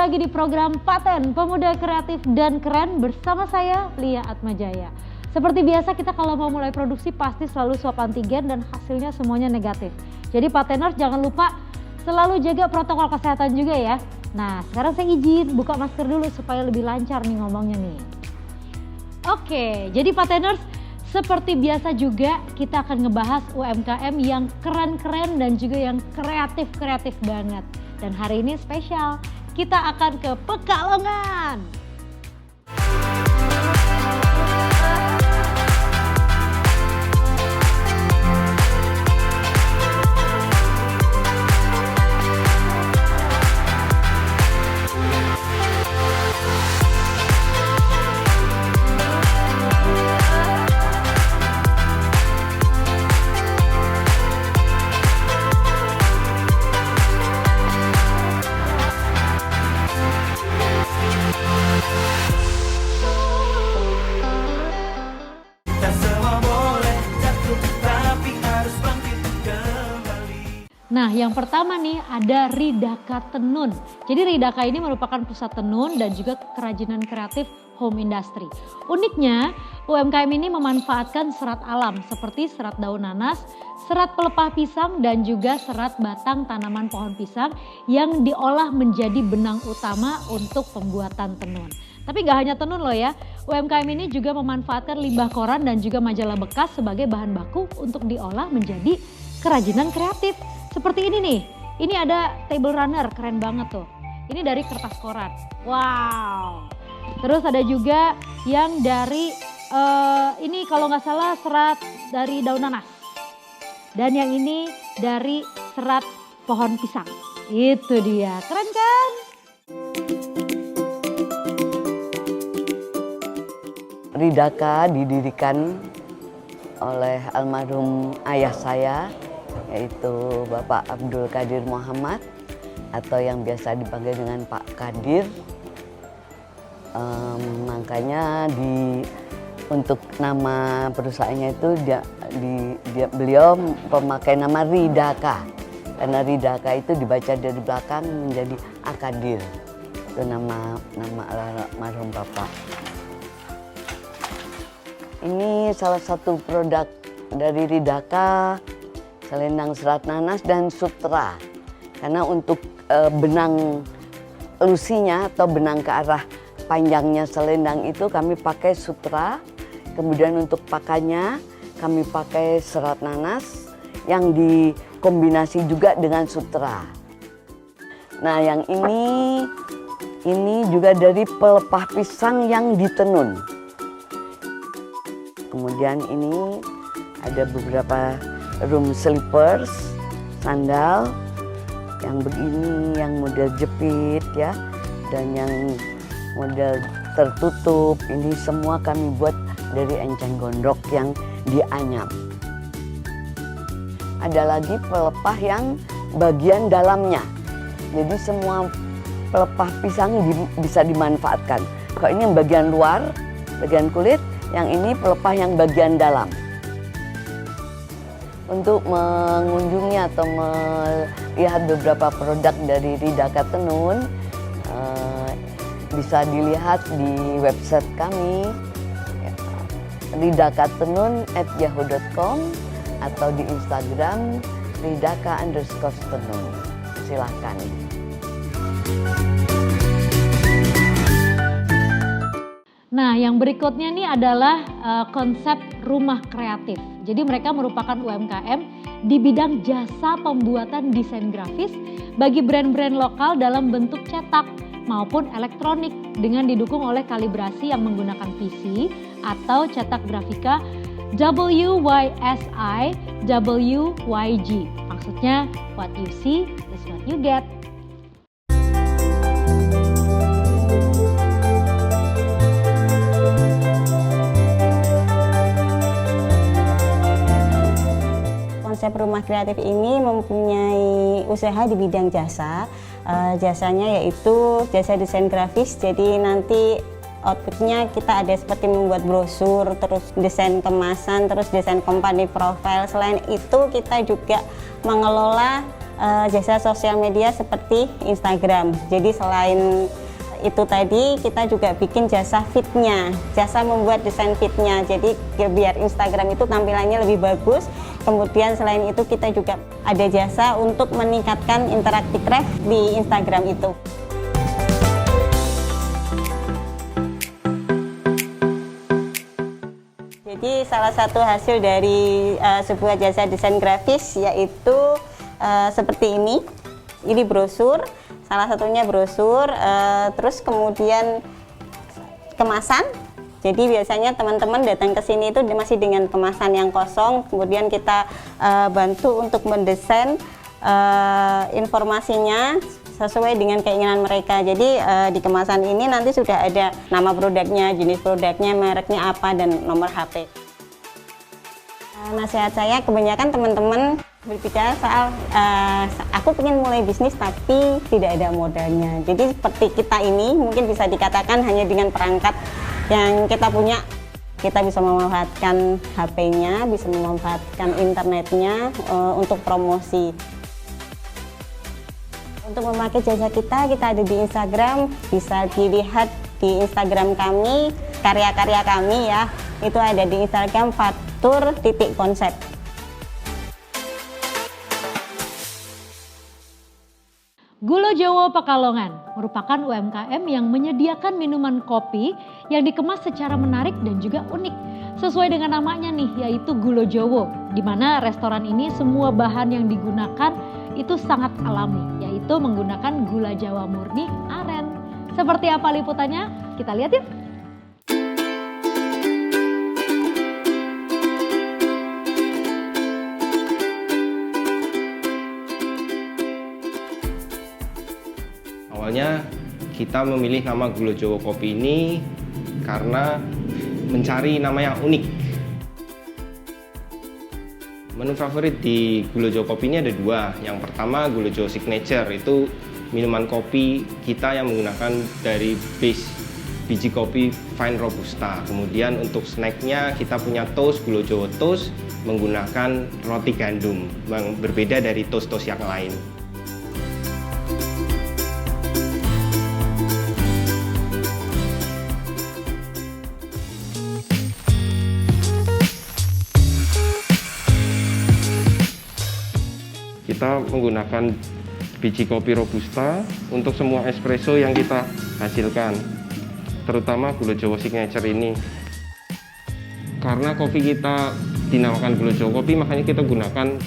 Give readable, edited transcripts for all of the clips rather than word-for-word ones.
lagi di program Paten Pemuda Kreatif dan Keren bersama saya Lia Atmajaya. Seperti biasa kita kalau mau mulai produksi pasti selalu swab antigen dan hasilnya semuanya negatif. Jadi Pateners jangan lupa selalu jaga protokol kesehatan juga ya. Nah sekarang saya izin buka masker dulu supaya lebih lancar nih ngomongnya nih. Oke, jadi Pateners seperti biasa juga kita akan ngebahas UMKM yang keren-keren dan juga yang kreatif-kreatif banget. Dan hari ini spesial, kita akan ke Pekalongan. Nah yang pertama nih ada Ridaka Tenun. Jadi Ridaka ini merupakan pusat tenun dan juga kerajinan kreatif home industry. Uniknya UMKM ini memanfaatkan serat alam seperti serat daun nanas, serat pelepah pisang dan juga serat batang tanaman pohon pisang yang diolah menjadi benang utama untuk pembuatan tenun. Tapi gak hanya tenun loh ya, UMKM ini juga memanfaatkan limbah koran dan juga majalah bekas sebagai bahan baku untuk diolah menjadi kerajinan kreatif. Seperti ini nih, ini ada table runner, keren banget tuh. Ini dari kertas koran, wow. Terus ada juga yang dari, ini kalau nggak salah serat dari daun nanas. Dan yang ini dari serat pohon pisang, itu dia, keren kan? Ridaka didirikan oleh almarhum ayah saya, yaitu Bapak Abdul Qadir Muhammad atau yang biasa dipanggil dengan Pak Qadir. Makanya untuk nama perusahaannya itu beliau memakai nama Ridaka, karena Ridaka itu dibaca dari belakang menjadi Akadir. Itu nama almarhum Bapak. Ini salah satu produk dari Ridaka, selendang serat nanas dan sutra. Karena untuk benang lusinya atau benang ke arah panjangnya selendang itu kami pakai sutra. Kemudian untuk pakannya kami pakai serat nanas yang dikombinasi juga dengan sutra. Nah yang ini juga dari pelepah pisang yang ditenun. Kemudian ini ada beberapa room slippers, sandal yang begini, yang model jepit ya, dan yang model tertutup. Ini semua kami buat dari enceng gondok yang dianyam. Ada lagi pelepah yang bagian dalamnya. Jadi semua pelepah pisang bisa dimanfaatkan. Kalau ini yang bagian luar, bagian kulit, yang ini pelepah yang bagian dalam. Untuk mengunjungi atau melihat beberapa produk dari Ridaka Tenun, bisa dilihat di website kami ridakatenun@yahoo.com atau di Instagram ridaka_tenun. Silahkan. Nah yang berikutnya nih adalah konsep rumah kreatif. Jadi mereka merupakan UMKM di bidang jasa pembuatan desain grafis bagi brand-brand lokal dalam bentuk cetak maupun elektronik dengan didukung oleh kalibrasi yang menggunakan PC atau cetak grafika WYSI WYG. Maksudnya what you see is what you get. Konsep rumah kreatif ini mempunyai usaha di bidang jasa. Jasanya yaitu jasa desain grafis, jadi nanti outputnya kita ada seperti membuat brosur, terus desain kemasan, terus desain company profile. Selain itu kita juga mengelola jasa sosial media seperti Instagram. Jadi selain itu tadi kita juga bikin jasa feed-nya, jasa membuat desain feed-nya. Jadi biar Instagram itu tampilannya lebih bagus. Kemudian selain itu kita juga ada jasa untuk meningkatkan interaktif di Instagram itu. Jadi salah satu hasil dari sebuah jasa desain grafis yaitu seperti ini. Ini brosur, salah satunya brosur, terus kemudian kemasan. Jadi biasanya teman-teman datang ke sini itu masih dengan kemasan yang kosong, kemudian kita bantu untuk mendesain informasinya sesuai dengan keinginan mereka. Jadi di kemasan ini nanti sudah ada nama produknya, jenis produknya, mereknya apa, dan nomor HP. Nasihat saya, kebanyakan teman-teman berbicara soal aku ingin mulai bisnis tapi tidak ada modalnya. Jadi seperti kita ini mungkin bisa dikatakan hanya dengan perangkat yang kita punya, kita bisa memanfaatkan HP-nya, bisa memanfaatkan internetnya untuk promosi. Untuk memakai jasa kita ada di Instagram, bisa dilihat di Instagram kami, karya-karya kami ya, itu ada di Instagram fatur.konsep. Gulo Jowo Pekalongan merupakan UMKM yang menyediakan minuman kopi yang dikemas secara menarik dan juga unik. Sesuai dengan namanya nih, yaitu Gulo Jowo, di mana restoran ini semua bahan yang digunakan itu sangat alami, yaitu menggunakan gula Jawa murni aren. Seperti apa liputannya? Kita lihat yuk. Awalnya kita memilih nama Gulo Jowo Kopi ini karena mencari nama yang unik. Menu favorit di Gulo Jowo Kopi ini ada dua. Yang pertama Gulo Jowo Signature, itu minuman kopi kita yang menggunakan dari base biji kopi Fine Robusta. Kemudian untuk snacknya kita punya toast, Gulo Jowo Toast, menggunakan roti gandum yang berbeda dari toast-toast yang lain. Kita menggunakan biji kopi Robusta untuk semua espresso yang kita hasilkan, terutama Gulo Jowo Signature ini. Karena kopi kita dinamakan Gulo Jowo Kopi, makanya kita gunakan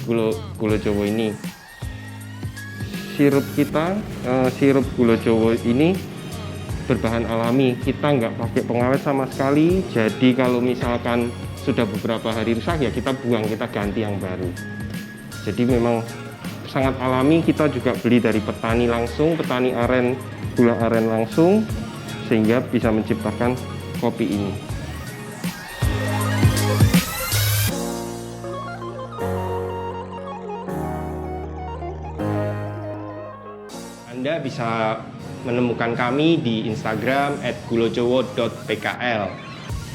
Gulo Jowo ini. Sirup kita, sirup Gulo Jowo ini berbahan alami, kita nggak pakai pengawet sama sekali. Jadi kalau misalkan sudah beberapa hari rusak ya kita buang, kita ganti yang baru. Jadi memang sangat alami. Kita juga beli dari petani langsung, petani aren, gula aren langsung, sehingga bisa menciptakan kopi ini. Anda bisa menemukan kami di Instagram @gulojowo.pkl.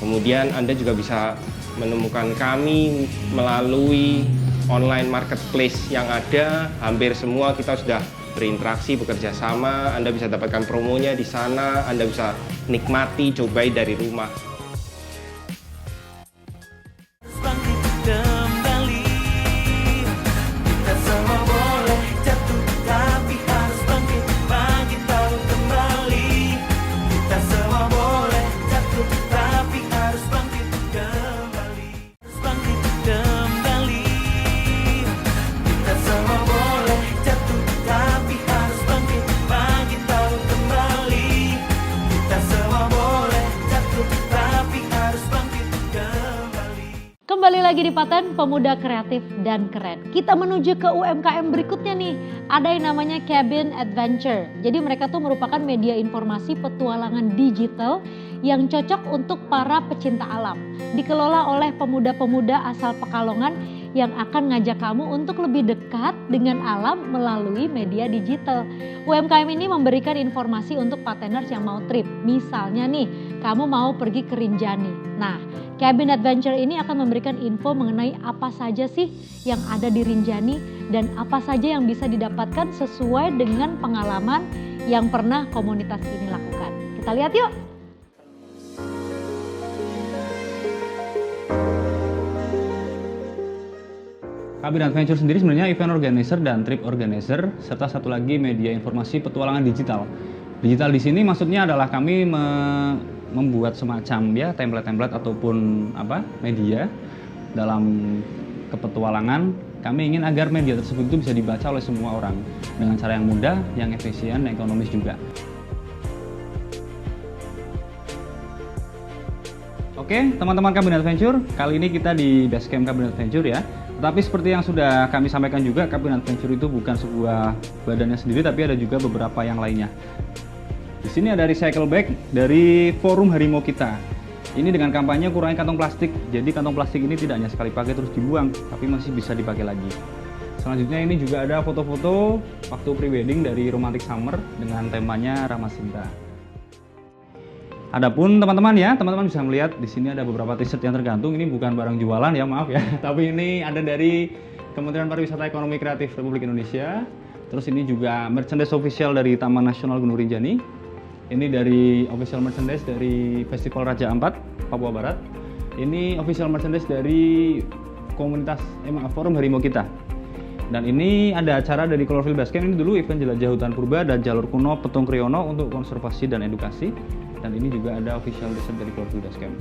Kemudian Anda juga bisa menemukan kami melalui online marketplace yang ada. Hampir semua kita sudah berinteraksi, bekerja sama. Anda bisa dapatkan promonya di sana, Anda bisa nikmati, cobai dari rumah. Kembali lagi di Paten Pemuda Kreatif dan Keren. Kita menuju ke UMKM berikutnya nih. Ada yang namanya Cabin Adventure. Jadi mereka tuh merupakan media informasi petualangan digital yang cocok untuk para pecinta alam. Dikelola oleh pemuda-pemuda asal Pekalongan yang akan ngajak kamu untuk lebih dekat dengan alam melalui media digital. UMKM ini memberikan informasi untuk parteners yang mau trip. Misalnya nih, kamu mau pergi ke Rinjani. Nah, Cabin Adventure ini akan memberikan info mengenai apa saja sih yang ada di Rinjani dan apa saja yang bisa didapatkan sesuai dengan pengalaman yang pernah komunitas ini lakukan. Kita lihat yuk. Cabin Adventure sendiri sebenarnya event organizer dan trip organizer serta satu lagi media informasi petualangan digital. Digital di sini maksudnya adalah kami membuat semacam ya template-template ataupun media dalam kepetualangan. Kami ingin agar media tersebut itu bisa dibaca oleh semua orang dengan cara yang mudah, yang efisien, dan ekonomis juga. Oke, teman-teman Cabin Adventure, kali ini kita di Basecamp Cabin Adventure ya. Tetapi seperti yang sudah kami sampaikan juga, Cabin Adventure itu bukan sebuah badannya sendiri, tapi ada juga beberapa yang lainnya. Di sini ada recycle bag dari Forum Harimau Kita. Ini dengan kampanye kurangi kantong plastik. Jadi kantong plastik ini tidak hanya sekali pakai terus dibuang, tapi masih bisa dipakai lagi. Selanjutnya ini juga ada foto-foto waktu prewedding dari Romantic Summer dengan temanya Ramah Cinta. Adapun teman-teman ya, teman-teman bisa melihat di sini ada beberapa t-shirt yang tergantung. Ini bukan barang jualan ya, maaf ya. Tapi ini ada dari Kementerian Pariwisata Ekonomi Kreatif Republik Indonesia. Terus ini juga merchandise official dari Taman Nasional Gunung Rinjani. Ini dari official merchandise dari Festival Raja Ampat, Papua Barat. Ini official merchandise dari komunitas Forum Harimau Kita. Dan ini ada acara dari Chlorophyll Basecamp. Ini dulu event jelajah hutan purba dan jalur kuno Petung Kriono untuk konservasi dan edukasi. Dan ini juga ada official design dari Chlorophyll Basecamp.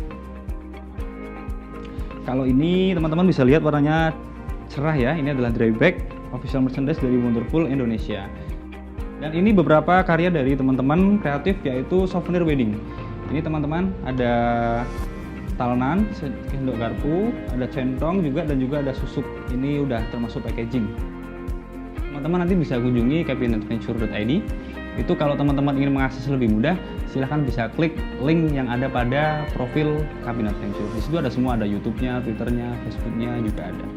Kalau ini teman-teman bisa lihat warnanya cerah ya. Ini adalah dry bag official merchandise dari Wonderful Indonesia. Dan ini beberapa karya dari teman-teman kreatif yaitu souvenir wedding. Ini teman-teman ada talenan, sendok garpu, ada centong juga dan juga ada susuk. Ini udah termasuk packaging. Teman-teman nanti bisa kunjungi cabinadventure.id. Itu kalau teman-teman ingin mengakses lebih mudah, silahkan bisa klik link yang ada pada profil Cabin Adventure. Di situ ada semua, ada YouTube-nya, Twitter-nya, Facebook-nya juga ada.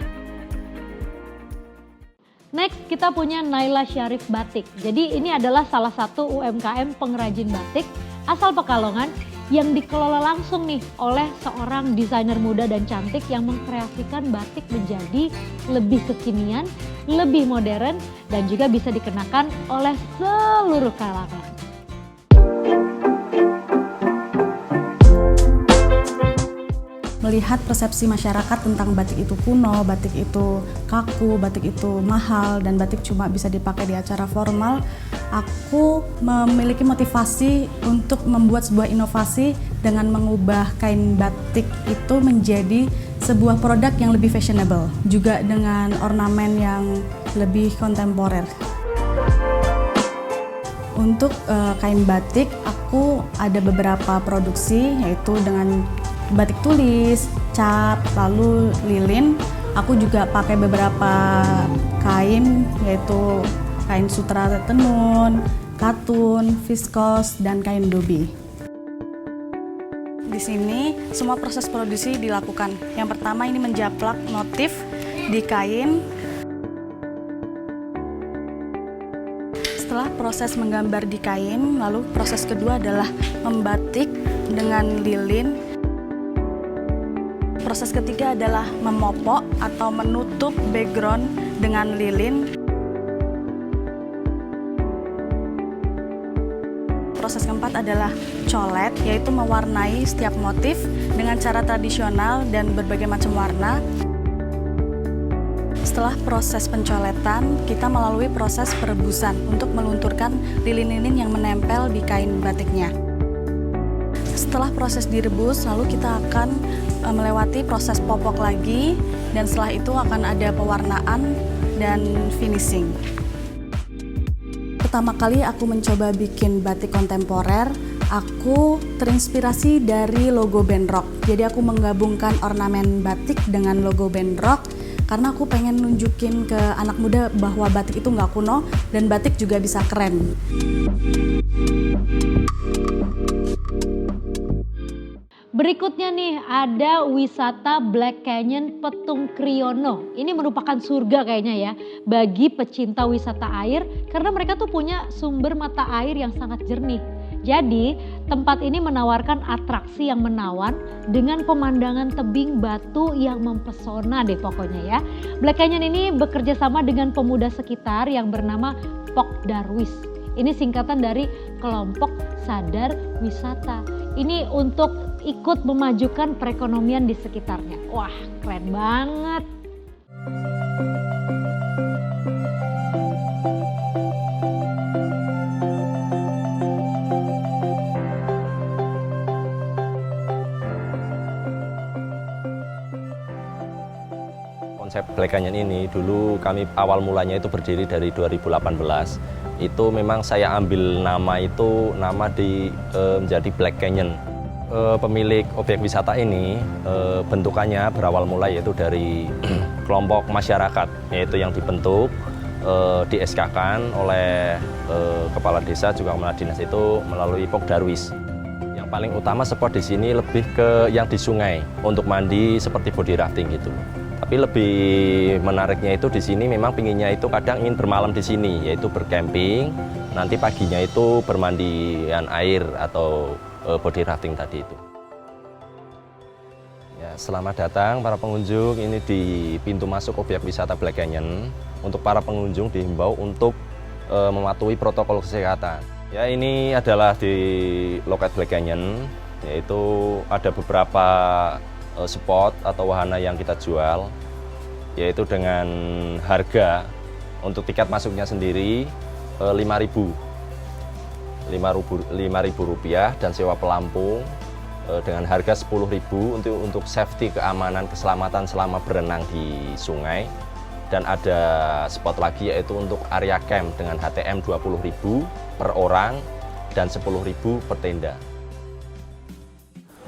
Next, kita punya Naila Syarif Batik. Jadi ini adalah salah satu UMKM pengrajin batik asal Pekalongan yang dikelola langsung nih oleh seorang desainer muda dan cantik yang mengkreasikan batik menjadi lebih kekinian, lebih modern, dan juga bisa dikenakan oleh seluruh kalangan. Melihat persepsi masyarakat tentang batik itu kuno, batik itu kaku, batik itu mahal, dan batik cuma bisa dipakai di acara formal, aku memiliki motivasi untuk membuat sebuah inovasi dengan mengubah kain batik itu menjadi sebuah produk yang lebih fashionable, juga dengan ornamen yang lebih kontemporer. Untuk kain batik, aku ada beberapa produksi, yaitu dengan batik tulis, cap, lalu lilin. Aku juga pakai beberapa kain, yaitu kain sutra tenun, katun, viskos, dan kain dobi. Di sini semua proses produksi dilakukan. Yang pertama ini menjaplak motif di kain. Setelah proses menggambar di kain, lalu proses kedua adalah membatik dengan lilin. Proses ketiga adalah memopok atau menutup background dengan lilin. Proses keempat adalah colet, yaitu mewarnai setiap motif dengan cara tradisional dan berbagai macam warna. Setelah proses pencoletan, kita melalui proses perebusan untuk melunturkan lilin-lilin yang menempel di kain batiknya. Setelah proses direbus, lalu kita akan melewati proses popok lagi, dan setelah itu akan ada pewarnaan dan finishing. Pertama kali aku mencoba bikin batik kontemporer, aku terinspirasi dari logo band rock. Jadi aku menggabungkan ornamen batik dengan logo band rock karena aku pengen nunjukin ke anak muda bahwa batik itu nggak kuno dan batik juga bisa keren. Berikutnya nih ada wisata Black Canyon Petung Kriono. Ini merupakan surga kayaknya ya bagi pecinta wisata air karena mereka tuh punya sumber mata air yang sangat jernih. Jadi tempat ini menawarkan atraksi yang menawan dengan pemandangan tebing batu yang mempesona deh pokoknya ya. Black Canyon ini bekerja sama dengan pemuda sekitar yang bernama Pok Darwis. Ini singkatan dari Kelompok Sadar Wisata. Ini untuk ikut memajukan perekonomian di sekitarnya. Wah, keren banget. Konsep Black Canyon ini dulu kami awal mulanya itu berdiri dari 2018. Itu memang saya ambil nama itu menjadi Black Canyon. Pemilik objek wisata ini bentukannya berawal mulai yaitu dari kelompok masyarakat, yaitu yang dibentuk di SK-kan oleh kepala desa juga kepala dinas itu melalui Pok Darwis. Yang paling utama spot di sini lebih ke yang di sungai untuk mandi seperti body rafting gitu. Tapi lebih menariknya itu di sini memang pinginnya itu kadang ingin bermalam di sini, yaitu bercamping. Nanti paginya itu bermandian air atau body rafting tadi itu. Ya, selamat datang para pengunjung. Ini di pintu masuk objek wisata Black Canyon. Untuk para pengunjung dihimbau untuk mematuhi protokol kesehatan. Ya, ini adalah di loket Black Canyon, yaitu ada beberapa spot atau wahana yang kita jual, yaitu dengan harga untuk tiket masuknya sendiri Rp5.000 dan sewa pelampung dengan harga Rp10.000 untuk safety, keamanan, keselamatan selama berenang di sungai. Dan ada spot lagi yaitu untuk area camp dengan HTM Rp20.000 per orang dan Rp10.000 per tenda.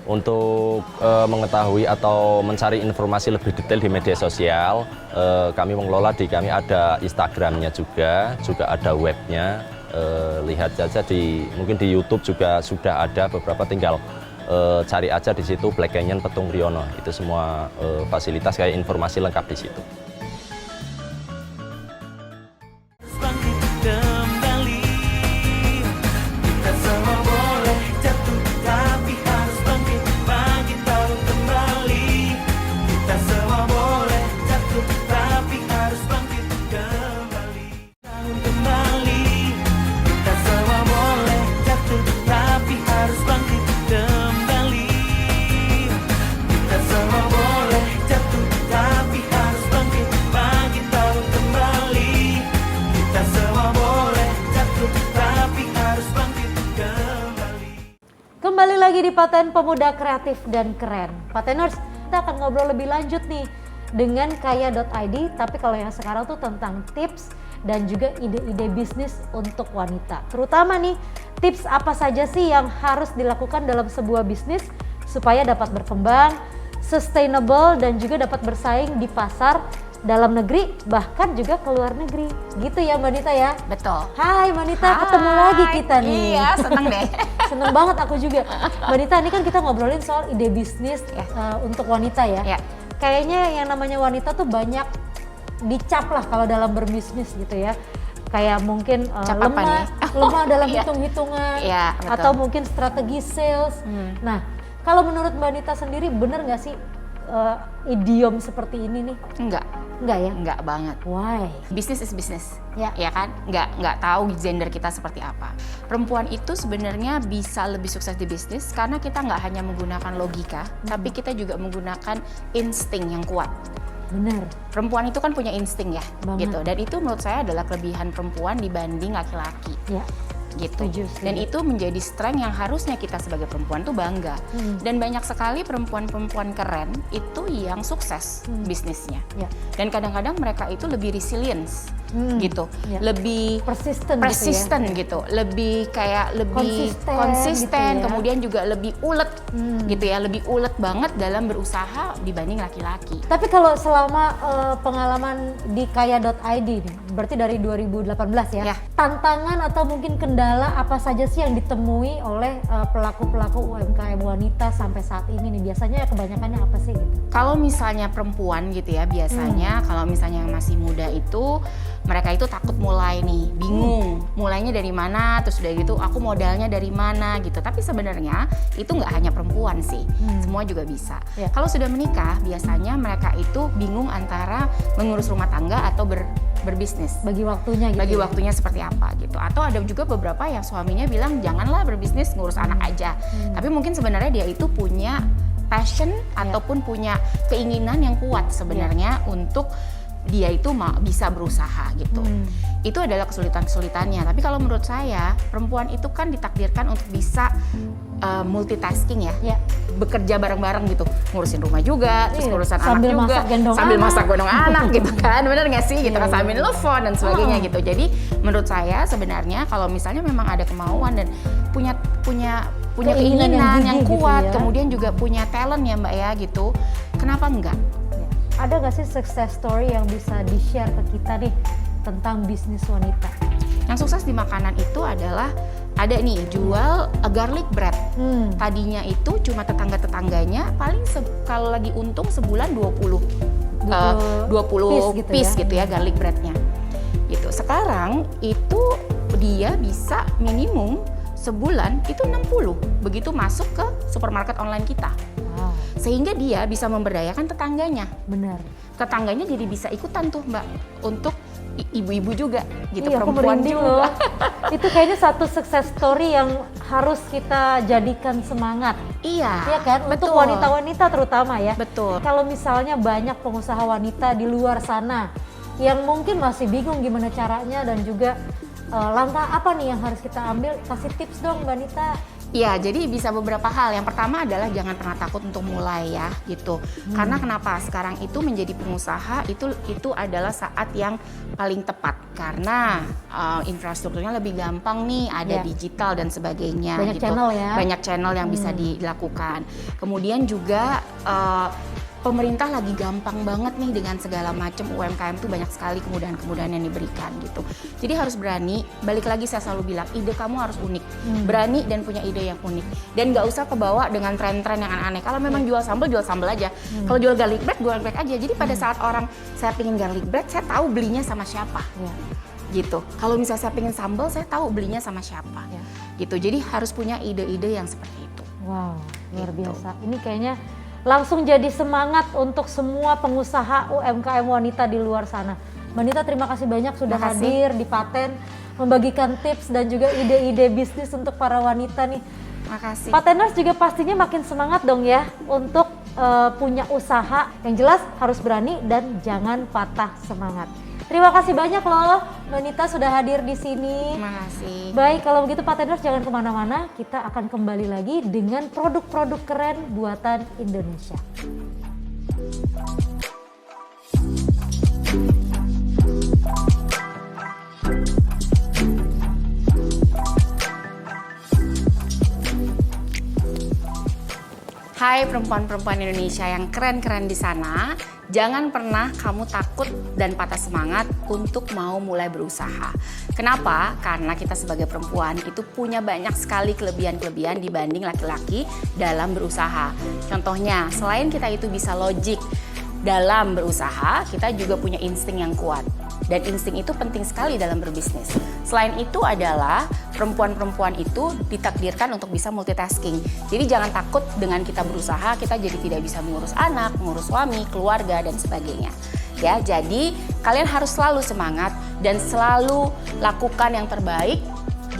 Untuk mengetahui atau mencari informasi lebih detail di media sosial, kami mengelola kami ada Instagramnya juga ada webnya. Lihat saja mungkin di YouTube juga sudah ada beberapa, tinggal cari aja di situ Black Canyon Petung Kriono. Itu semua fasilitas kayak informasi lengkap di situ. Kembali lagi di Paten Pemuda Kreatif dan Keren. Pateners, kita akan ngobrol lebih lanjut nih dengan kaya.id, tapi kalau yang sekarang tuh tentang tips dan juga ide-ide bisnis untuk wanita. Terutama nih, tips apa saja sih yang harus dilakukan dalam sebuah bisnis supaya dapat berkembang, sustainable, dan juga dapat bersaing di pasar dalam negeri, bahkan juga ke luar negeri. Gitu ya Mbak Nita ya? Betul. Hai Mbak Nita, ketemu lagi kita nih. Iya, seneng deh. Seneng banget aku juga. Mbak Nita, ini kan kita ngobrolin soal ide bisnis untuk wanita ya. Ya. Kayaknya yang namanya wanita tuh banyak dicap lah kalau dalam berbisnis gitu ya. Kayak mungkin lemah dalam hitung-hitungan, atau mungkin strategi sales. Nah, kalau menurut Mbak Nita sendiri bener nggak sih idiom seperti ini nih? Enggak ya? Enggak banget. Why? Bisnis is business, ya kan? Enggak tahu gender kita seperti apa. Perempuan itu sebenarnya bisa lebih sukses di bisnis karena kita nggak hanya menggunakan logika, tapi kita juga menggunakan insting yang kuat. Benar. Perempuan itu kan punya insting ya, Banget. gitu. Dan itu menurut saya adalah kelebihan perempuan dibanding laki-laki. Ya. Gitu. Setuju. Dan itu menjadi strength yang harusnya kita sebagai perempuan tuh bangga. Dan banyak sekali perempuan-perempuan keren itu yang sukses bisnisnya. Ya. Dan kadang-kadang mereka itu lebih resilience gitu, Ya. lebih persisten gitu, lebih kayak lebih gitu ya. konsisten, kemudian juga lebih ulet gitu ya, lebih ulet banget dalam berusaha dibanding laki-laki. Tapi kalau selama pengalaman di kaya.id nih, berarti dari 2018 ya, Ya. tantangan atau mungkin kendala kendala apa saja sih yang ditemui oleh pelaku-pelaku UMKM wanita sampai saat ini nih? Biasanya kebanyakannya apa sih gitu? Kalau misalnya perempuan gitu ya, biasanya kalau misalnya yang masih muda itu mereka itu takut mulai nih, bingung mulainya dari mana, terus udah gitu aku modalnya dari mana gitu. Tapi sebenarnya itu nggak hanya perempuan sih, semua juga bisa. Ya. Kalau sudah menikah, biasanya mereka itu bingung antara mengurus rumah tangga atau berbisnis. Bagi waktunya gitu. Bagi ya? waktunya seperti apa gitu. Atau ada juga beberapa yang suaminya bilang janganlah berbisnis, ngurus anak aja. Tapi mungkin sebenarnya dia itu punya passion ataupun punya keinginan yang kuat sebenarnya untuk dia itu bisa berusaha gitu. Itu adalah kesulitan-kesulitannya. Tapi kalau menurut saya, perempuan itu kan ditakdirkan untuk bisa multitasking ya. Bekerja bareng-bareng gitu, ngurusin rumah juga, terus ngurusin anak juga, sambil masak gendong anak gitu kan, bener nggak sih? Gitu kan, sambil telepon dan sebagainya gitu. Jadi menurut saya sebenarnya kalau misalnya memang ada kemauan dan punya keinginan yang kuat, gitu ya. kemudian juga punya talent ya Mbak ya gitu, kenapa enggak? Ada nggak sih success story yang bisa di-share ke kita nih tentang bisnis wanita? Yang sukses di makanan itu adalah ada nih jual garlic bread. Tadinya itu cuma tetangga-tetangganya paling kalau lagi untung sebulan 20 piece gitu ya garlic breadnya. Gitu. Sekarang itu dia bisa minimum sebulan itu 60 begitu masuk ke supermarket online kita. Sehingga dia bisa memberdayakan tetangganya. Benar. Tetangganya jadi bisa ikutan tuh Mbak untuk ibu-ibu juga gitu, Iya, perempuan juga. Itu kayaknya satu success story yang harus kita jadikan semangat. Iya kan? betul. Untuk wanita-wanita terutama ya. Betul. Kalau misalnya banyak pengusaha wanita di luar sana yang mungkin masih bingung gimana caranya dan juga langkah apa nih yang harus kita ambil, kasih tips dong Mbak Nita. Iya, jadi bisa beberapa hal. Yang pertama adalah jangan pernah takut untuk mulai ya, gitu. Karena kenapa? Sekarang itu menjadi pengusaha itu adalah saat yang paling tepat karena infrastrukturnya lebih gampang nih, ada digital dan sebagainya. Banyak gitu. channel ya. Banyak channel yang bisa dilakukan. Kemudian juga pemerintah lagi gampang banget nih dengan segala macam UMKM tuh banyak sekali kemudahan-kemudahan yang diberikan gitu. Jadi harus berani, balik lagi saya selalu bilang, ide kamu harus unik. Berani dan punya ide yang unik. Dan nggak usah kebawa dengan tren-tren yang aneh-aneh. Kalau memang jual sambal aja. Kalau jual garlic bread aja. Jadi pada saat orang, saya pingin garlic bread, saya tahu belinya sama siapa. Gitu. Kalau misalnya saya pingin sambal, saya tahu belinya sama siapa. Gitu. Jadi harus punya ide-ide yang seperti itu. Wow, luar biasa. Ini kayaknya langsung jadi semangat untuk semua pengusaha UMKM wanita di luar sana. Mbak Nita, terima kasih banyak sudah hadir di Paten, membagikan tips dan juga ide-ide bisnis untuk para wanita nih. Makasih. Pateners juga pastinya makin semangat dong ya untuk punya usaha. Yang jelas harus berani dan jangan patah semangat. Terima kasih banyak loh Mbak Nita sudah hadir di sini. Terima kasih. Baik, kalau begitu Pateners jangan kemana-mana, kita akan kembali lagi dengan produk-produk keren buatan Indonesia. Hai perempuan-perempuan Indonesia yang keren-keren di sana, jangan pernah kamu takut dan patah semangat untuk mau mulai berusaha. Kenapa? Karena kita sebagai perempuan itu punya banyak sekali kelebihan-kelebihan dibanding laki-laki dalam berusaha. Contohnya, selain kita itu bisa logik dalam berusaha, kita juga punya insting yang kuat. Dan insting itu penting sekali dalam berbisnis. Selain itu adalah perempuan-perempuan itu ditakdirkan untuk bisa multitasking. Jadi jangan takut dengan kita berusaha, kita jadi tidak bisa mengurus anak, mengurus suami, keluarga, dan sebagainya. Ya, jadi kalian harus selalu semangat dan selalu lakukan yang terbaik.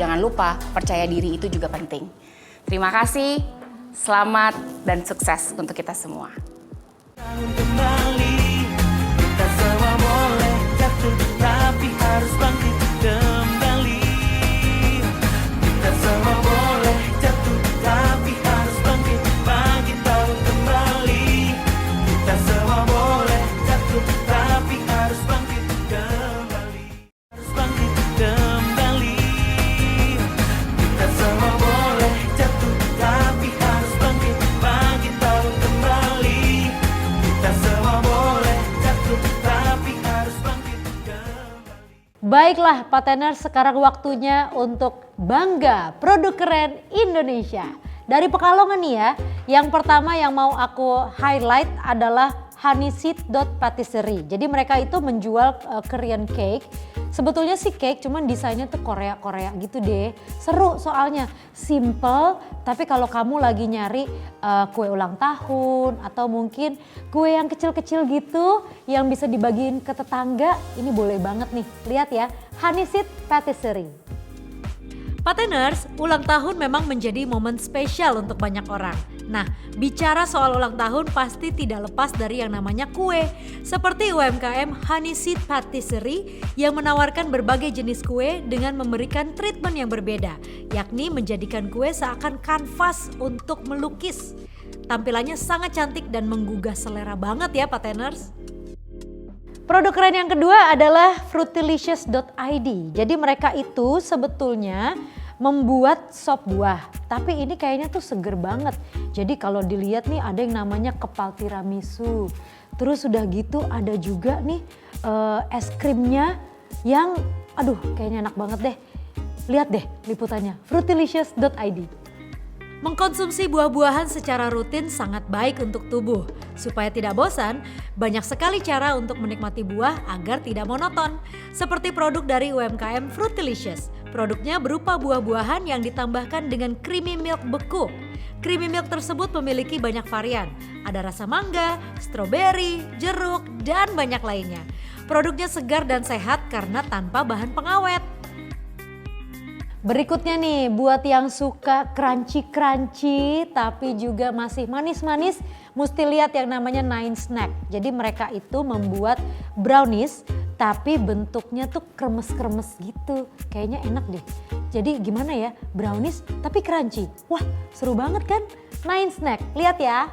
Jangan lupa, percaya diri itu juga penting. Terima kasih, selamat dan sukses untuk kita semua. Tapi harus bangkit kembali. Kita semua boleh jatuh, tapi harus bangkit, bagi tahu kembali. Kita semua boleh jatuh, tapi harus bangkit kembali. Harus bangkit kembali. Kita semua boleh jatuh, tapi harus bangkit, bagi tahu kembali. Baiklah Pateners, sekarang waktunya untuk bangga produk keren Indonesia. Dari Pekalongan nih ya, yang pertama yang mau aku highlight adalah Honeyseed.Patisserie. Jadi mereka itu menjual Korean cake. Sebetulnya sih cake cuman desainnya tuh Korea gitu deh. Seru soalnya, simple tapi kalau kamu lagi nyari kue ulang tahun atau mungkin kue yang kecil-kecil gitu yang bisa dibagiin ke tetangga, ini boleh banget nih. Lihat ya, Honeyseed.Patisserie. Pateners, ulang tahun memang menjadi momen spesial untuk banyak orang. Nah, bicara soal ulang tahun pasti tidak lepas dari yang namanya kue. Seperti UMKM Honeyseed.Patisserie yang menawarkan berbagai jenis kue dengan memberikan treatment yang berbeda, yakni menjadikan kue seakan kanvas untuk melukis. Tampilannya sangat cantik dan menggugah selera banget ya Pateners. Produk keren yang kedua adalah Frutilicious.id. Jadi mereka itu sebetulnya membuat sop buah, tapi ini kayaknya tuh seger banget. Jadi kalau dilihat nih ada yang namanya kepal tiramisu. Terus udah gitu ada juga nih es krimnya yang aduh kayaknya enak banget deh. Lihat deh liputannya, Frutilicious.id. Mengkonsumsi buah-buahan secara rutin sangat baik untuk tubuh. Supaya tidak bosan, banyak sekali cara untuk menikmati buah agar tidak monoton. Seperti produk dari UMKM Frutilicious. Produknya berupa buah-buahan yang ditambahkan dengan creamy milk beku. Creamy milk tersebut memiliki banyak varian. Ada rasa mangga, stroberi, jeruk, dan banyak lainnya. Produknya segar dan sehat karena tanpa bahan pengawet. Berikutnya nih, buat yang suka crunchy tapi juga masih manis-manis, mesti lihat yang namanya Nine Snack. Jadi mereka itu membuat brownies tapi bentuknya tuh kremes-kremes gitu. Kayaknya enak deh. Jadi gimana ya, brownies tapi crunchy. Wah seru banget kan? Nine Snack, lihat ya.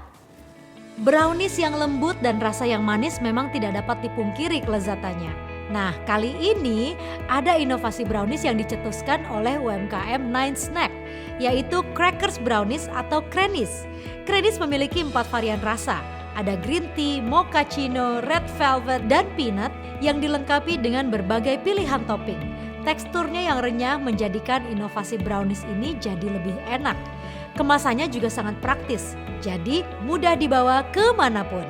Brownies yang lembut dan rasa yang manis memang tidak dapat dipungkiri kelezatannya. Nah, kali ini ada inovasi brownies yang dicetuskan oleh UMKM Nine Snack, yaitu Crackers Brownies atau Crannies. Crannies memiliki 4 varian rasa. Ada green tea, mochaccino, red velvet, dan peanut yang dilengkapi dengan berbagai pilihan topping. Teksturnya yang renyah menjadikan inovasi brownies ini jadi lebih enak. Kemasannya juga sangat praktis, jadi mudah dibawa kemanapun.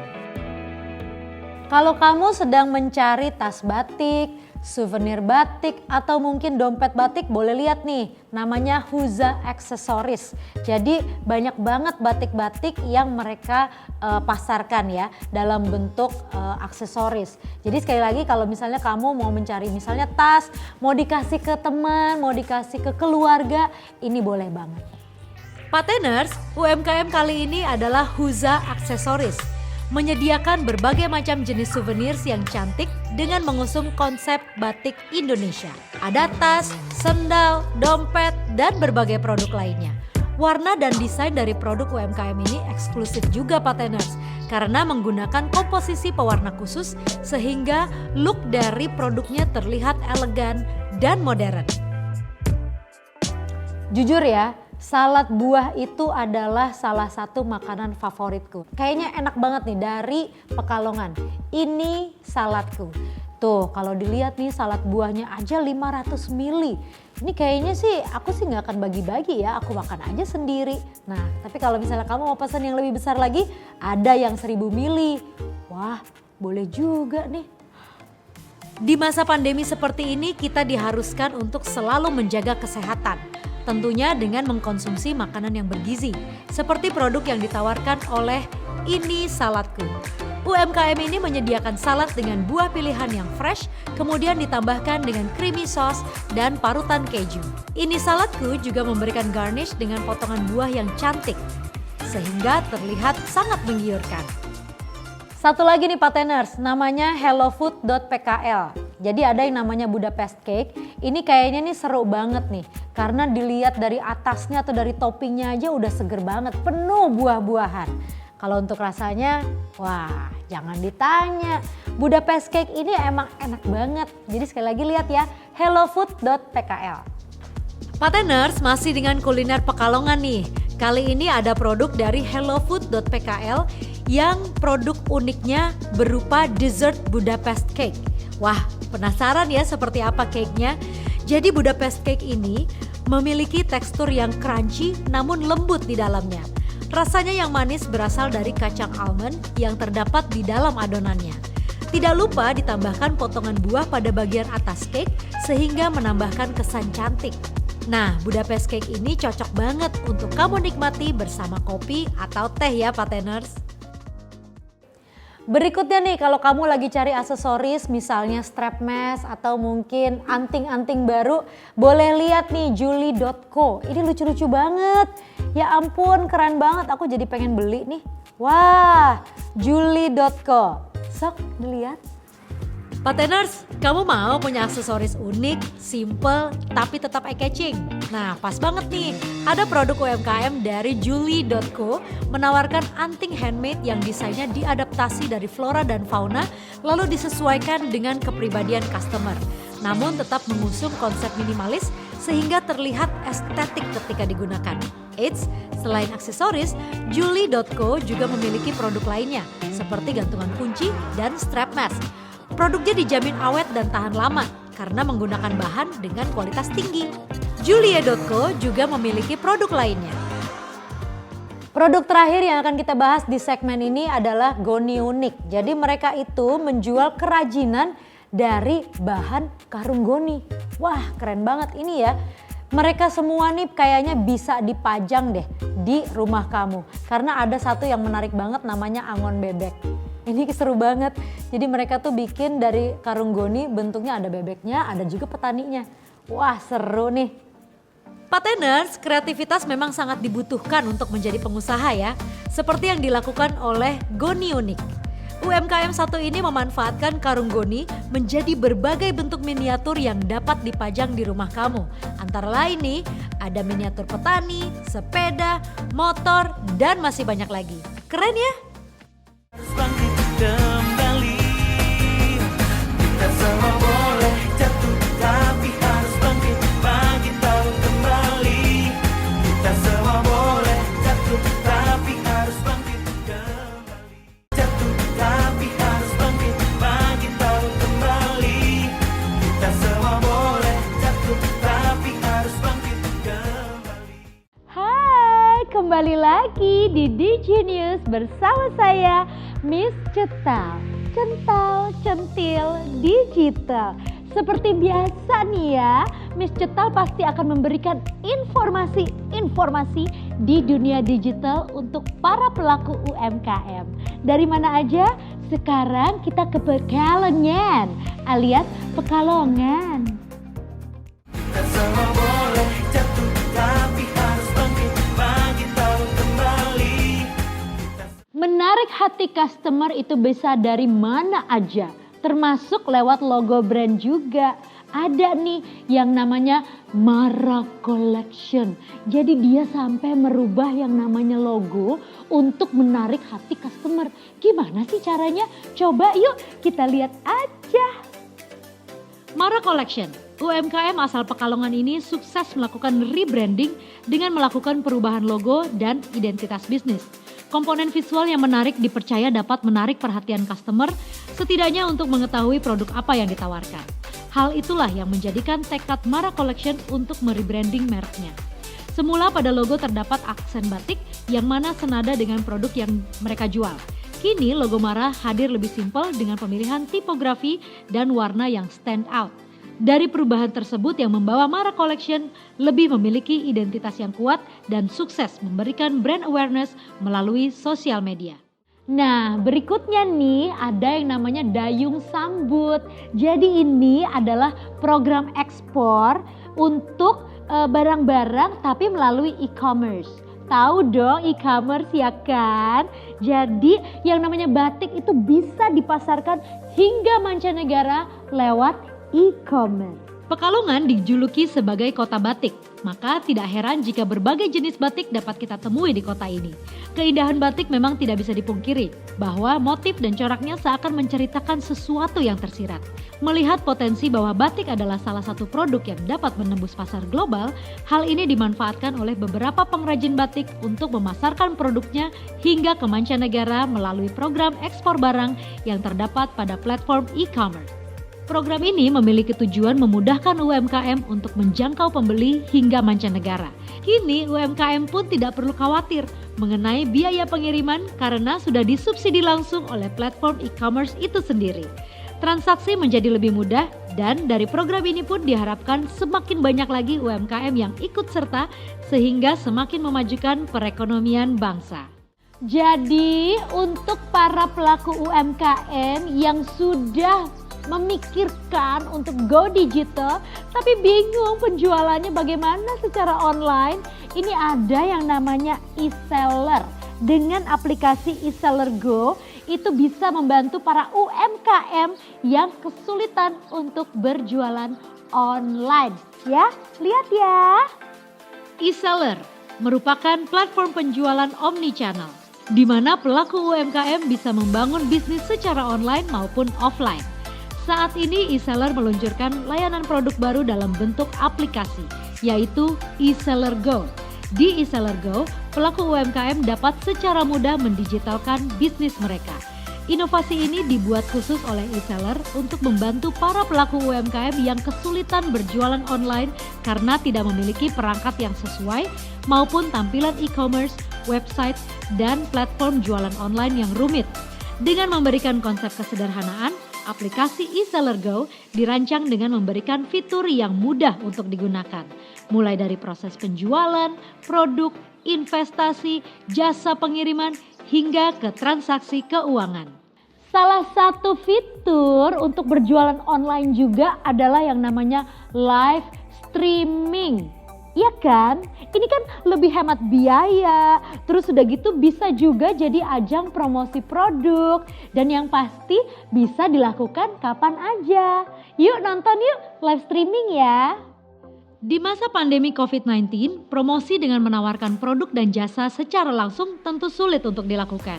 Kalau kamu sedang mencari tas batik, souvenir batik, atau mungkin dompet batik, boleh lihat nih, namanya Huza Accessories. Jadi banyak banget batik-batik yang mereka pasarkan ya dalam bentuk aksesoris. Jadi sekali lagi kalau misalnya kamu mau mencari misalnya tas, mau dikasih ke teman, mau dikasih ke keluarga, ini boleh banget. Pateners, UMKM kali ini adalah Huza Accessories. Menyediakan berbagai macam jenis souvenirs yang cantik dengan mengusung konsep batik Indonesia. Ada tas, sendal, dompet, dan berbagai produk lainnya. Warna dan desain dari produk UMKM ini eksklusif juga Pateners karena menggunakan komposisi pewarna khusus sehingga look dari produknya terlihat elegan dan modern. Jujur ya, salad buah itu adalah salah satu makanan favoritku. Kayaknya enak banget nih dari Pekalongan. Ini saladku. Tuh kalau dilihat nih salad buahnya aja 500 ml. Ini kayaknya sih aku sih gak akan bagi-bagi ya. Aku makan aja sendiri. Nah tapi kalau misalnya kamu mau pesan yang lebih besar lagi, ada yang 1000 ml. Wah boleh juga nih. Di masa pandemi seperti ini kita diharuskan untuk selalu menjaga kesehatan. Tentunya dengan mengkonsumsi makanan yang bergizi, seperti produk yang ditawarkan oleh Ini Saladku. UMKM ini menyediakan salad dengan buah pilihan yang fresh, kemudian ditambahkan dengan creamy sauce dan parutan keju. Ini Saladku juga memberikan garnish dengan potongan buah yang cantik, sehingga terlihat sangat menggiurkan. Satu lagi nih Pateners, namanya hellofood.pkl. Jadi ada yang namanya Budapest Cake. Ini kayaknya nih seru banget nih. Karena dilihat dari atasnya atau dari toppingnya aja udah seger banget. Penuh buah-buahan. Kalau untuk rasanya, wah jangan ditanya. Budapest Cake ini emang enak banget. Jadi sekali lagi lihat ya, hellofood.pkl. Pateners masih dengan kuliner Pekalongan nih. Kali ini ada produk dari hellofood.pkl yang produk uniknya berupa dessert Budapest Cake. Wah Penasaran ya seperti apa cake-nya? Jadi Budapest cake ini memiliki tekstur yang crunchy namun lembut di dalamnya. Rasanya yang manis berasal dari kacang almond yang terdapat di dalam adonannya. Tidak lupa ditambahkan potongan buah pada bagian atas cake sehingga menambahkan kesan cantik. Nah, Budapest cake ini cocok banget untuk kamu nikmati bersama kopi atau teh ya Pateners. Berikutnya nih, kalau kamu lagi cari aksesoris misalnya strap mask atau mungkin anting-anting baru, boleh lihat nih Julie.co. Ini lucu-lucu banget. Ya ampun, keren banget. Aku jadi pengen beli nih. Wah, Julie.co. Sok dilihat. Pateners, kamu mau punya aksesoris unik, simple, tapi tetap eye-catching? Nah, pas banget nih. Ada produk UMKM dari Julie.co menawarkan anting handmade yang desainnya diadaptasi dari flora dan fauna lalu disesuaikan dengan kepribadian customer. Namun tetap mengusung konsep minimalis sehingga terlihat estetik ketika digunakan. Eits, selain aksesoris, Julie.co juga memiliki produk lainnya seperti gantungan kunci dan strap mask. Produknya dijamin awet dan tahan lama karena menggunakan bahan dengan kualitas tinggi. Julie.co juga memiliki produk lainnya. Produk terakhir yang akan kita bahas di segmen ini adalah Goni Unik. Jadi mereka itu menjual kerajinan dari bahan karung goni. Wah, keren banget ini ya. Mereka semua nih kayaknya bisa dipajang deh di rumah kamu. Karena ada satu yang menarik banget namanya angon bebek. Ini seru banget. Jadi mereka tuh bikin dari karung goni bentuknya ada bebeknya, ada juga petaninya. Wah, seru nih. Pateners, kreativitas memang sangat dibutuhkan untuk menjadi pengusaha ya. Seperti yang dilakukan oleh Goni Unik. UMKM satu ini memanfaatkan karung goni menjadi berbagai bentuk miniatur yang dapat dipajang di rumah kamu. Antara lain nih, ada miniatur petani, sepeda, motor, dan masih banyak lagi. Keren ya? Harus bangkit kembali. Kita semua boleh jatuh tapi harus bangkit tahu kembali. Kita semua boleh jatuh tapi harus bangkit kembali. Jatuh tapi harus bangkit tahu kembali. Kita semua boleh jatuh tapi harus bangkit kembali. Hai, kembali lagi di DigiNews bersama saya Miss Cetal, cental, centil, digital. Seperti biasa nih ya, Miss Cetal pasti akan memberikan informasi-informasi di dunia digital untuk para pelaku UMKM. Dari mana aja? Sekarang kita ke Pekalongan alias Pekalongan. Kita semua boleh jatuh tapi harus bangkit tahu kembali. Menarik hati customer itu bisa dari mana aja, termasuk lewat logo brand juga. Ada nih yang namanya Mara Collection. Jadi dia sampai merubah yang namanya logo untuk menarik hati customer. Gimana sih caranya? Coba yuk kita lihat aja. Mara Collection, UMKM asal Pekalongan ini sukses melakukan rebranding dengan melakukan perubahan logo dan identitas bisnis. Komponen visual yang menarik dipercaya dapat menarik perhatian customer, setidaknya untuk mengetahui produk apa yang ditawarkan. Hal itulah yang menjadikan tekad Mara Collection untuk merebranding mereknya. Semula pada logo terdapat aksen batik yang mana senada dengan produk yang mereka jual. Kini logo Mara hadir lebih simpel dengan pemilihan tipografi dan warna yang stand out. Dari perubahan tersebut yang membawa Mara Collection lebih memiliki identitas yang kuat dan sukses memberikan brand awareness melalui sosial media. Nah, berikutnya nih ada yang namanya Dayung Sambut. Jadi ini adalah program ekspor untuk barang-barang tapi melalui e-commerce. Tahu dong e-commerce ya kan? Jadi yang namanya batik itu bisa dipasarkan hingga mancanegara lewat e-commerce. Pekalongan dijuluki sebagai kota batik, maka tidak heran jika berbagai jenis batik dapat kita temui di kota ini. Keindahan batik memang tidak bisa dipungkiri, bahwa motif dan coraknya seakan menceritakan sesuatu yang tersirat. Melihat potensi bahwa batik adalah salah satu produk yang dapat menembus pasar global, hal ini dimanfaatkan oleh beberapa pengrajin batik untuk memasarkan produknya hingga ke mancanegara melalui program ekspor barang yang terdapat pada platform e-commerce. Program ini memiliki tujuan memudahkan UMKM untuk menjangkau pembeli hingga mancanegara. Kini UMKM pun tidak perlu khawatir mengenai biaya pengiriman karena sudah disubsidi langsung oleh platform e-commerce itu sendiri. Transaksi menjadi lebih mudah dan dari program ini pun diharapkan semakin banyak lagi UMKM yang ikut serta sehingga semakin memajukan perekonomian bangsa. Jadi untuk para pelaku UMKM yang sudah memikirkan untuk go digital tapi bingung penjualannya bagaimana secara online, ini ada yang namanya e-seller. Dengan aplikasi e-seller Go itu bisa membantu para UMKM yang kesulitan untuk berjualan online. Ya, lihat ya. E-seller merupakan platform penjualan omnichannel di mana pelaku UMKM bisa membangun bisnis secara online maupun offline. Saat ini e-seller meluncurkan layanan produk baru dalam bentuk aplikasi, yaitu e-seller Go. Di e-seller Go, pelaku UMKM dapat secara mudah mendigitalkan bisnis mereka. Inovasi ini dibuat khusus oleh e-seller untuk membantu para pelaku UMKM yang kesulitan berjualan online karena tidak memiliki perangkat yang sesuai maupun tampilan e-commerce, website, dan platform jualan online yang rumit. Dengan memberikan konsep kesederhanaan, aplikasi e-seller Go dirancang dengan memberikan fitur yang mudah untuk digunakan. Mulai dari proses penjualan, produk, investasi, jasa pengiriman, hingga ke transaksi keuangan. Salah satu fitur untuk berjualan online juga adalah yang namanya live streaming. Iya kan? Ini kan lebih hemat biaya, terus udah gitu bisa juga jadi ajang promosi produk, dan yang pasti bisa dilakukan kapan aja. Yuk nonton yuk live streaming ya. Di masa pandemi COVID-19, promosi dengan menawarkan produk dan jasa secara langsung tentu sulit untuk dilakukan.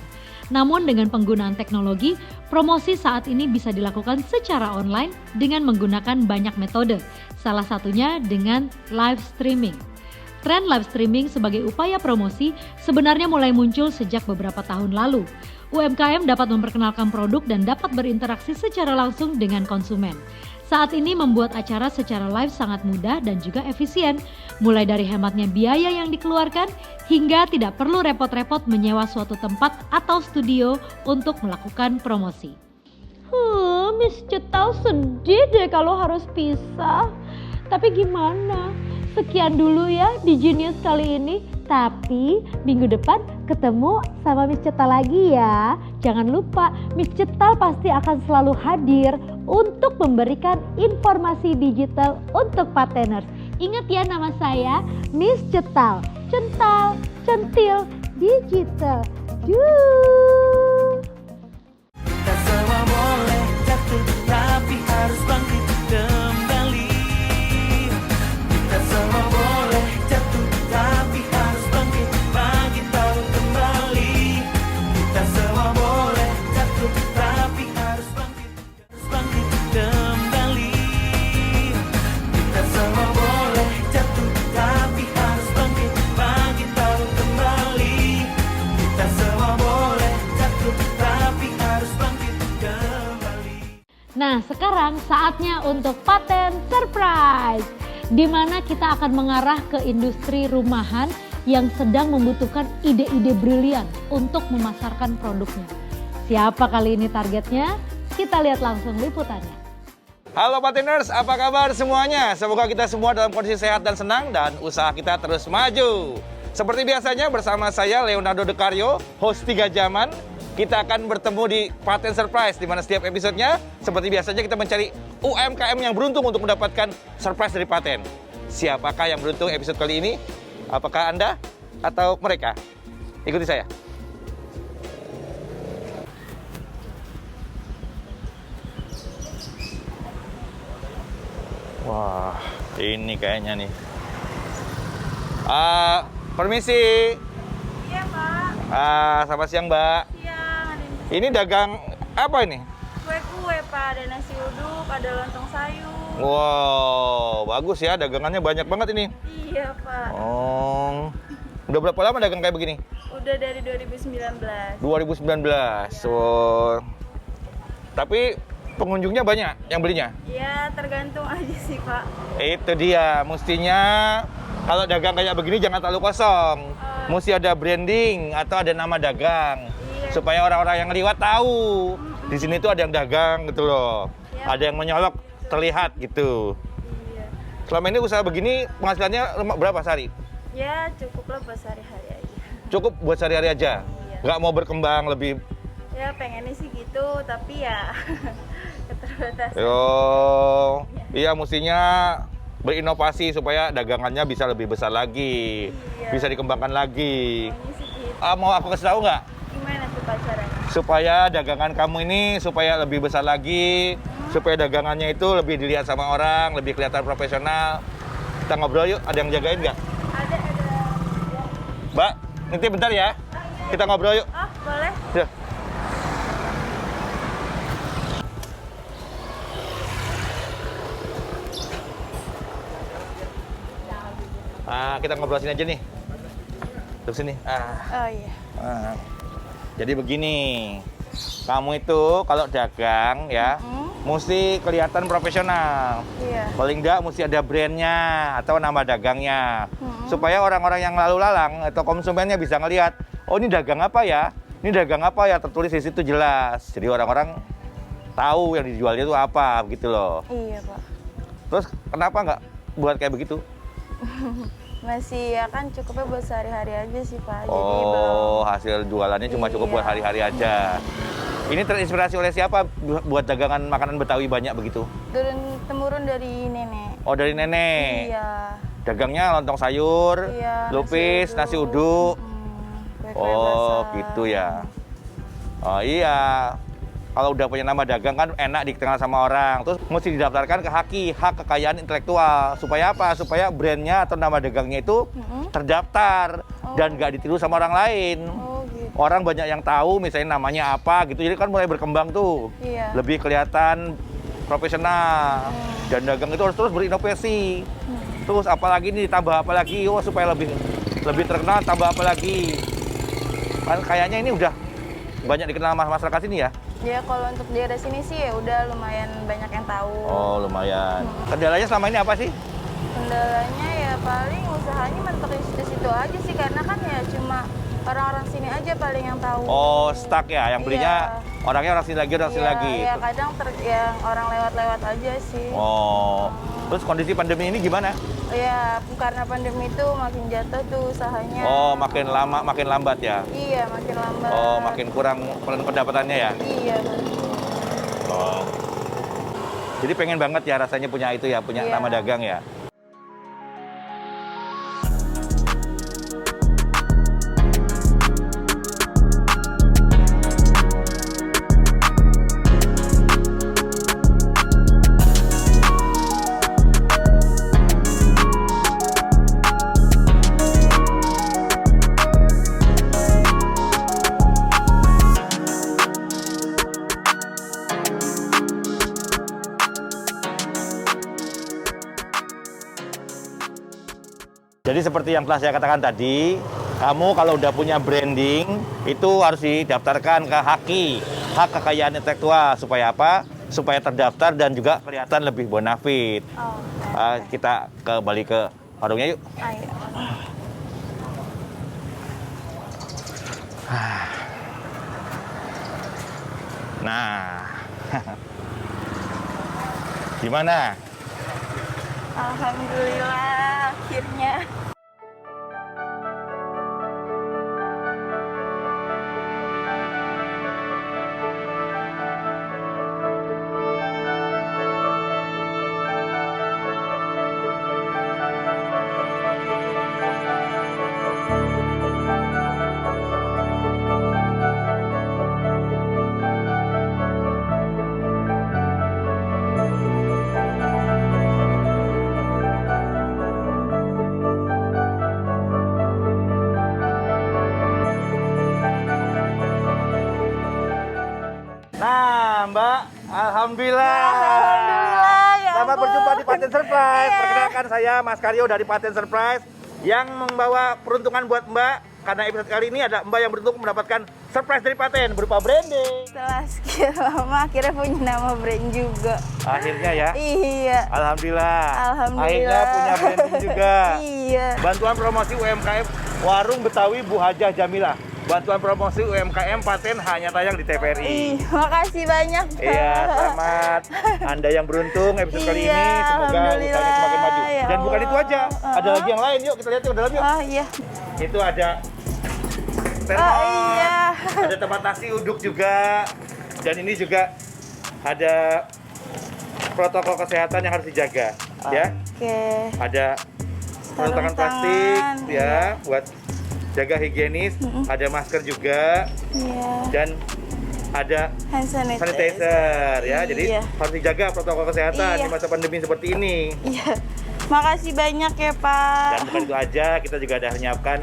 Namun dengan penggunaan teknologi, promosi saat ini bisa dilakukan secara online dengan menggunakan banyak metode, salah satunya dengan live streaming. Tren live streaming sebagai upaya promosi sebenarnya mulai muncul sejak beberapa tahun lalu. UMKM dapat memperkenalkan produk dan dapat berinteraksi secara langsung dengan konsumen. Saat ini membuat acara secara live sangat mudah dan juga efisien, mulai dari hematnya biaya yang dikeluarkan hingga tidak perlu repot-repot menyewa suatu tempat atau studio untuk melakukan promosi. Miss Cetal sedih deh kalau harus pisah. Tapi gimana? Sekian dulu ya di Genius kali ini. Tapi minggu depan ketemu sama Miss Cetal lagi ya. Jangan lupa Miss Cetal pasti akan selalu hadir untuk memberikan informasi digital untuk pateners. Ingat ya nama saya Miss Cetal. Cental, centil, digital. Kita semua boleh jatuh tapi harus bangkit kembali. Kita semua boleh jatuh tapi harus bangkit tahu kembali. Kita semua boleh jatuh tapi harus bangkit kembali. Kita semua boleh jatuh tapi harus bangkit tahu kembali. Kita semua boleh jatuh tapi harus bangkit kembali. Nah, sekarang saatnya untuk paten surprise, di mana kita akan mengarah ke industri rumahan yang sedang membutuhkan ide-ide brilian untuk memasarkan produknya. Siapa kali ini targetnya? Kita lihat langsung liputannya. Halo Pateners, apa kabar semuanya? Semoga kita semua dalam kondisi sehat dan senang dan usaha kita terus maju. Seperti biasanya bersama saya Leonardo Decario, host 3 Zaman. Kita akan bertemu di Paten Surprise, di mana setiap episodenya seperti biasanya kita mencari UMKM yang beruntung untuk mendapatkan surprise dari Paten. Siapakah yang beruntung episode kali ini? Apakah Anda atau mereka? Ikuti saya. Wah, ini kayaknya nih. Permisi. Iya, Pak. Selamat siang, Mbak. Siang. Ini dagang apa ini? Kue-kue, Pak. Ada nasi uduk, ada lontong sayur. Wow, bagus ya. Dagangannya banyak banget ini. Iya, Pak. Oh, udah berapa lama dagang kayak begini? Udah dari 2019. 2019. So, tapi pengunjungnya banyak yang belinya? Ya tergantung aja sih Pak. Itu dia, mestinya kalau dagang kayak begini jangan terlalu kosong. Mesti ada branding atau ada nama dagang. Supaya orang-orang yang lewat tahu. Di sini tuh ada yang dagang gitu loh. Ada yang menyolok terlihat gitu. Selama ini usaha begini penghasilannya berapa sehari? Ya cukuplah buat sehari-hari aja. Cukup buat sehari-hari aja? Nggak mau berkembang lebih? Ya pengennya sih gitu, tapi ya keterbatasan. Iya mestinya berinovasi supaya dagangannya bisa lebih besar lagi, bisa dikembangkan lagi. Mau aku kasih tahu nggak? Gimana tuh pacaran? Supaya dagangan kamu ini supaya lebih besar lagi, supaya dagangannya itu lebih dilihat sama orang, lebih kelihatan profesional. Kita ngobrol yuk, ada yang jagain nggak? Ada. Mbak, nanti bentar ya. Kita ngobrol yuk. Oh boleh. Ya. Kita ngobrol sini aja nih. Terus sini. Oh iya. Jadi begini, kamu itu kalau dagang ya, mesti kelihatan profesional. Iya. Paling enggak mesti ada brandnya atau nama dagangnya, supaya orang-orang yang lalu lalang atau konsumennya bisa ngelihat, oh ini dagang apa ya? Ini dagang apa ya? Tertulis di situ jelas. Jadi orang-orang tahu yang dijualnya itu apa, gitu loh. Iya Pak. Terus kenapa nggak buat kayak begitu? Masih ya kan cukupnya buat sehari-hari aja sih Pak. Jadi Hasil jualannya cuma cukup buat hari-hari aja. Ini terinspirasi oleh siapa buat dagangan makanan Betawi banyak begitu? Temurun dari nenek. Oh dari nenek? Iya. Dagangnya lontong sayur, lupis, nasi uduk. Kue-kue basah. Gitu ya. Oh iya. Kalau udah punya nama dagang kan enak dikenal sama orang. Terus mesti didaftarkan ke HAKI, hak kekayaan intelektual. Supaya apa? Supaya brandnya atau nama dagangnya itu terdaftar dan nggak ditiru sama orang lain. Gitu. Orang banyak yang tahu misalnya namanya apa gitu. Jadi kan mulai berkembang tuh. Iya. Lebih kelihatan profesional. Dan dagang itu harus terus berinovasi. Terus apalagi ini ditambah apa lagi? Oh supaya lebih terkenal tambah apa lagi? Kan kayaknya ini udah banyak dikenal masyarakat sini ya. Ya kalau untuk daerah sini sih ya udah lumayan banyak yang tahu. Oh lumayan. Kendalanya selama ini apa sih? Kendalanya ya paling usahanya mentok di situ-situ aja sih karena kan ya cuma orang-orang sini aja paling yang tahu. Oh stuck ya, yang belinya orangnya orang sini lagi, orang sini lagi. Iya kadang yang orang lewat-lewat aja sih. Oh, terus kondisi pandemi ini gimana? Ya karena pandemi itu makin jatuh tuh usahanya. Oh makin lama, makin lambat ya? Iya makin lambat. Oh makin kurang pendapatannya ya? Iya betul. Oh. Jadi pengen banget ya rasanya punya itu ya, punya nama dagang ya? Jadi seperti yang telah saya katakan tadi, kamu kalau udah punya branding, itu harus didaftarkan ke HAKI, hak kekayaan intelektual. Supaya apa? Supaya terdaftar dan juga kelihatan lebih bonafit. Kita kembali ke warungnya yuk. Ayo. Nah, gimana? Alhamdulillah akhirnya. Nah, Mbak, alhamdulillah. Alhamdulillah, ya Selamat ampun. berjumpa di Paten Surprise. Iya. Perkenalkan saya Mas Karyo dari Paten Surprise yang membawa peruntungan buat Mbak. Karena episode kali ini ada Mbak yang beruntung mendapatkan surprise dari Paten berupa branding. Setelah sekian lama akhirnya punya nama brand juga. Akhirnya ya. Iya. Alhamdulillah. Alhamdulillah. Akhirnya punya branding juga. Iya. Bantuan promosi UMKM Warung Betawi Bu Hajah Jamilah. Bantuan promosi UMKM Paten hanya tayang di TVRI. Makasih banyak. Iya, selamat. Anda yang beruntung episode kali ini. Semoga usahanya semakin maju. Ya Dan bukan Allah. itu aja. Ada lagi yang lain. Yuk kita lihat yuk ke dalam yuk. Oh iya. Itu ada termos, iya. ada tempat nasi uduk juga. Dan ini juga ada protokol kesehatan yang harus dijaga. Ya. Oke. Ada sarung tangan plastik ya buat jaga higienis, ada masker juga, dan ada hand sanitizer ya. Jadi Iya. harus dijaga protokol kesehatan Iya. di masa pandemi seperti ini. Iya. Makasih banyak ya Pak. Dan bukan itu aja, kita juga ada menyiapkan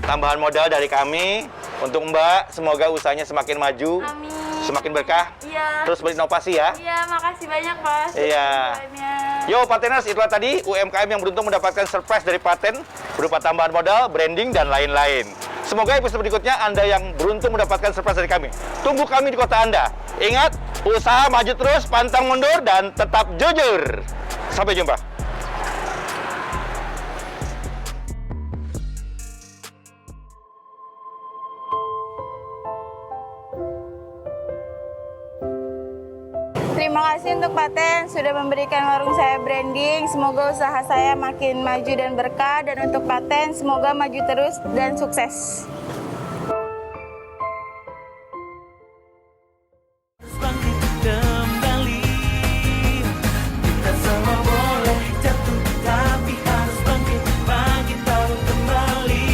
tambahan modal dari kami untuk Mbak. Semoga usahanya semakin maju, semakin berkah, Iya. terus berinovasi ya. Iya, makasih banyak Pak. Iya. Yo Pateners, itulah tadi UMKM yang beruntung mendapatkan surprise dari Paten berupa tambahan modal, branding, dan lain-lain. Semoga episode berikutnya Anda yang beruntung mendapatkan surprise dari kami. Tunggu kami di kota Anda. Ingat, usaha maju terus, pantang mundur, dan tetap jujur. Sampai jumpa. Terima kasih untuk Paten sudah memberikan warung saya branding. Semoga usaha saya makin maju dan berkah. Dan untuk Paten semoga maju terus dan sukses. Bangkit kembali, kita semua boleh jatuh, tapi harus bangkit pagi tahu kembali.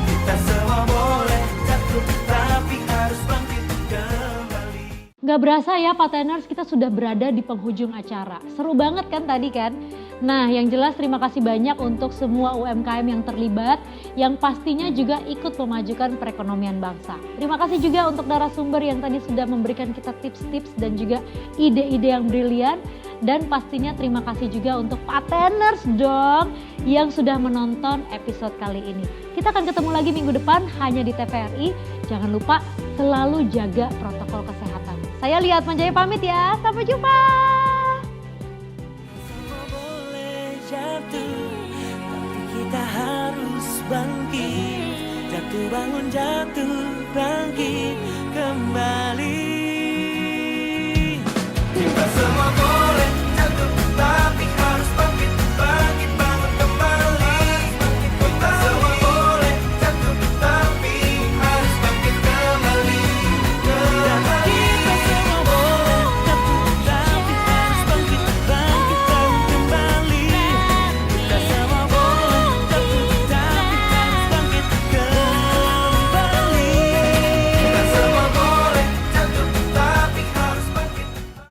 Kita semua boleh jatuh, tapi harus bangkit kembali. Nggak berasa ya Pateners, kita sudah berada di penghujung acara. Seru banget kan tadi kan? Nah yang jelas terima kasih banyak untuk semua UMKM yang terlibat, yang pastinya juga ikut memajukan perekonomian bangsa. Terima kasih juga untuk narasumber yang tadi sudah memberikan kita tips-tips dan juga ide-ide yang brilian. Dan pastinya terima kasih juga untuk Pateners dong yang sudah menonton episode kali ini. Kita akan ketemu lagi minggu depan hanya di TVRI. Jangan lupa selalu jaga protokol kesehatan. Saya Liat Manjaya pamit ya, sampai jumpa. Jatuh, tapi kita harus bangkit. Jatuh bangun, jatuh bangkit kembali.